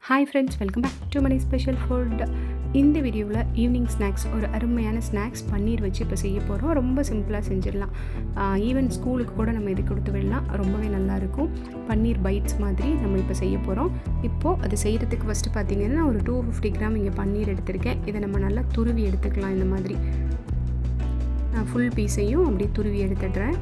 Hi friends, welcome back to Mani special food. இந்த வீடியோவில் evening snacks, ஒரு அருமையான ஸ்நாக்ஸ் பன்னீர் வச்சு இப்போ செய்ய போகிறோம். ரொம்ப சிம்பிளாக செஞ்சிடலாம். ஈவன் ஸ்கூலுக்கு கூட நம்ம இது கொடுத்து விடலாம். ரொம்பவே நல்லாயிருக்கும். பன்னீர் பைட்ஸ் மாதிரி நம்ம இப்போ செய்ய போகிறோம். இப்போது அது செய்கிறதுக்கு ஃபஸ்ட்டு பார்த்திங்கன்னா ஒரு 250 கிராம் இங்கே பன்னீர் எடுத்திருக்கேன். இதை நம்ம நல்லா துருவி எடுத்துக்கலாம். இந்த மாதிரி நான் ஃபுல் பீஸையும் அப்படியே துருவி எடுத்துடுறேன்.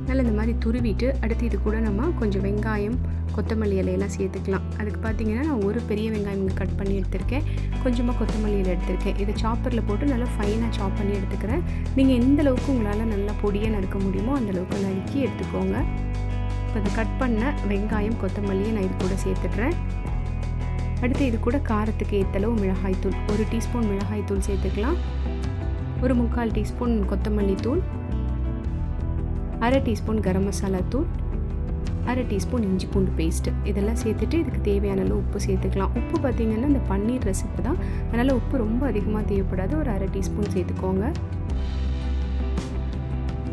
நல்லா இந்த மாதிரி துருவிட்டு அடுத்து இது கூட நம்ம கொஞ்சம் வெங்காயம், கொத்தமல்லி இலையெல்லாம் சேர்த்துக்கலாம். அதுக்கு பார்த்திங்கன்னா நான் ஒரு பெரிய வெங்காயம் இங்கே கட் பண்ணி எடுத்திருக்கேன். கொஞ்சமாக கொத்தமல்லி இலை எடுத்திருக்கேன். இதை சாப்பரில் போட்டு நல்லா ஃபைனாக சாப் பண்ணி எடுத்துக்கிறேன். நீங்கள் எந்த அளவுக்கு உங்களால் நல்லா பொடியாக நறுக்க முடியுமோ அந்தளவுக்கு நறுக்கி எடுத்துக்கோங்க. இப்போ இந்த கட் பண்ண வெங்காயம், கொத்தமல்லியை நான் இது கூட சேர்த்துட்றேன். அடுத்து இது கூட காரத்துக்கு ஏற்றளவு மிளகாய்த்தூள், 1 டீஸ்பூன் மிளகாய்த்தூள் சேர்த்துக்கலாம். ஒரு 3/4 டீஸ்பூன் கொத்தமல்லி தூள், 1/2 டீஸ்பூன் கரம் மசாலா தூள், 1/2 டீஸ்பூன் இஞ்சி பூண்டு பேஸ்ட்டு, இதெல்லாம் சேர்த்துட்டு இதுக்கு தேவையான அளவு உப்பு சேர்த்துக்கலாம். உப்பு பார்த்திங்கன்னா இந்த பன்னீர் ரெசிபி தான், அதனால் உப்பு ரொம்ப அதிகமாக தேவைப்படாது. ஒரு 1/2 டீஸ்பூன் சேர்த்துக்கோங்க.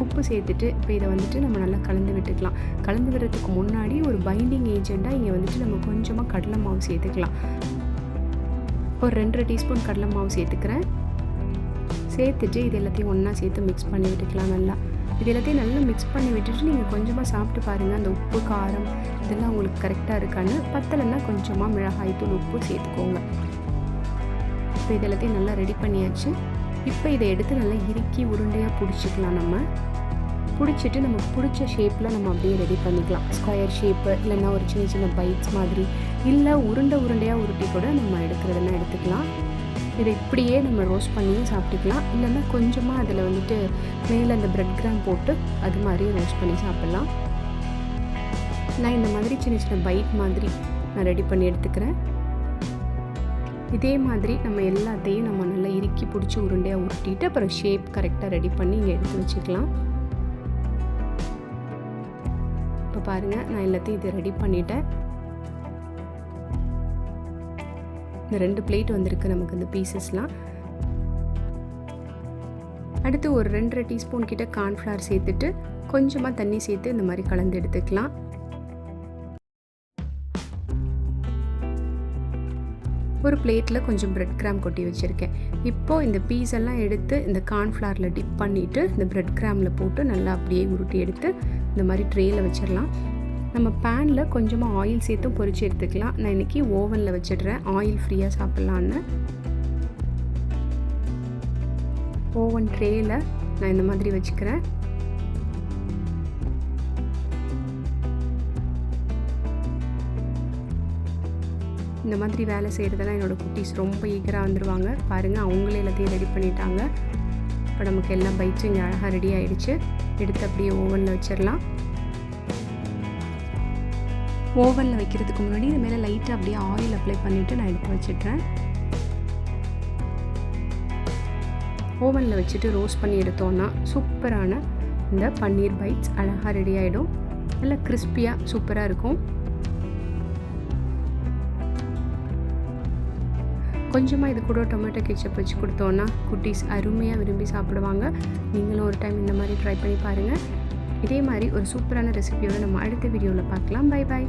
உப்பு சேர்த்துட்டு இப்போ இதை வந்துட்டு நம்ம நல்லா கலந்து விட்டுக்கலாம். கலந்து விடுறதுக்கு முன்னாடி ஒரு பைண்டிங் ஏஜெண்ட்டாக இங்கே வந்துட்டு நம்ம கொஞ்சமாக கடலை மாவு சேர்த்துக்கலாம். ஒரு 2 டீஸ்பூன் கடலை மாவு சேர்த்துக்கிறேன். சேர்த்துட்டு இது எல்லாத்தையும் ஒன்றா சேர்த்து மிக்ஸ் பண்ணி விட்டுக்கலாம். நல்லா இது எல்லாத்தையும் நல்லா மிக்ஸ் பண்ணி விட்டுட்டு நீங்கள் கொஞ்சமாக சாப்பிட்டு பாருங்கள். அந்த உப்பு, காரம் இதெல்லாம் உங்களுக்கு கரெக்டாக இருக்கான்னு. பத்தலைன்னா கொஞ்சமாக மிளகாய்த்தூள், உப்பு சேர்த்துக்கோங்க. இப்போ இது எல்லாத்தையும் நல்லா ரெடி பண்ணியாச்சு. இப்போ இதை எடுத்து நல்லா இறுக்கி உருண்டையாக பிடிச்சிக்கலாம். நம்ம பிடிச்சிட்டு நமக்கு பிடிச்ச ஷேப்பில் நம்ம அப்படியே ரெடி பண்ணிக்கலாம். ஸ்கொயர் ஷேப்பு, இல்லைன்னா ஒரு சின்ன சின்ன பைட்ஸ் மாதிரி, இல்லை உருண்டையாக உருட்டி கூட நம்ம எடுக்கிறதுனா எடுத்துக்கலாம். இதை இப்படியே நம்ம ரோஸ்ட் பண்ணியும் சாப்பிட்டுக்கலாம். இல்லைன்னா கொஞ்சமாக அதில் வந்துட்டு மேலே அந்த பிரெட் கிராம் போட்டு அது மாதிரியும் ரோஸ்ட் பண்ணி சாப்பிட்லாம். நான் இந்த மாதிரி சின்ன சின்ன பைட் மாதிரி நான் ரெடி பண்ணி எடுத்துக்கிறேன். இதே மாதிரி நம்ம எல்லாத்தையும் நம்ம நல்லா இறுக்கி பிடிச்சி உருண்டையாக உருட்டிட்டு அப்புறம் ஷேப் கரெக்டாக ரெடி பண்ணி இங்கே எடுத்து வச்சுக்கலாம். இப்போ பாருங்கள், நான் எல்லாத்தையும் இதை ரெடி பண்ணிட்டேன். இந்த 2 பிளேட் வந்திருக்கு நமக்கு இந்த பீசஸ்லாம். அடுத்து ஒரு 2.5 டீஸ்பூன் கிட்ட கார்ன்ஃப்ளவர் சேர்த்துட்டு கொஞ்சமாக தண்ணி சேர்த்து இந்த மாதிரி கலந்து எடுத்துக்கலாம். ஒரு பிளேட்டில் கொஞ்சம் பிரெட் கிராம் கொட்டி வச்சுருக்கேன். இப்போது இந்த பீஸ் எல்லாம் எடுத்து இந்த கார்ன்ஃப்ளவரில் டிப் பண்ணிவிட்டு இந்த பிரெட் கிராமில் போட்டு நல்லா அப்படியே உருட்டி எடுத்து இந்த மாதிரி ட்ரேயில் வச்சிடலாம். நம்ம பேனில் கொஞ்சமாக ஆயில் சேர்த்தும் பொரிச்சு எடுத்துக்கலாம். நான் இன்றைக்கி ஓவனில் வச்சிடுறேன், ஆயில் ஃப்ரீயாக சாப்பிட்லான்னு. ஓவன் ட்ரேயில் நான் இந்த மாதிரி வச்சுக்கிறேன். இந்த மாதிரி வேலை செய்கிறதெல்லாம் என்னோடய குட்டீஸ் ரொம்ப ஈகராக வந்துடுவாங்க. பாருங்கள், அவங்களே எல்லாத்தையும் ரெடி பண்ணிட்டாங்க. இப்போ நமக்கு எல்லா பைட்ஸும் இங்கே அழகாக ரெடி ஆகிடுச்சு. எடுத்து அப்படியே ஓவனில் வச்சிடலாம். ஓவனில் வைக்கிறதுக்கு முன்னாடி இது மேலே லைட்டாக அப்படியே ஆயில் அப்ளை பண்ணிவிட்டு நான் எடுத்து வச்சிட்றேன். ஓவனில் வச்சுட்டு ரோஸ்ட் பண்ணி எடுத்தோன்னா சூப்பரான இந்த பன்னீர் பைட்ஸ் அழகாக ரெடி ஆகிடும். நல்லா கிறிஸ்பியாக சூப்பராக இருக்கும். கொஞ்சமாக இது கூட டொமேட்டோ கெச்சப் வச்சு கொடுத்தோன்னா குட்டீஸ் அருமையாக விரும்பி சாப்பிடுவாங்க. நீங்களும் ஒரு டைம் இந்த மாதிரி ட்ரை பண்ணி பாருங்கள். இதே மாதிரி ஒரு சூப்பரான ரெசிபியோடு நம்ம அடுத்த வீடியோவில் பார்க்கலாம். Bye bye.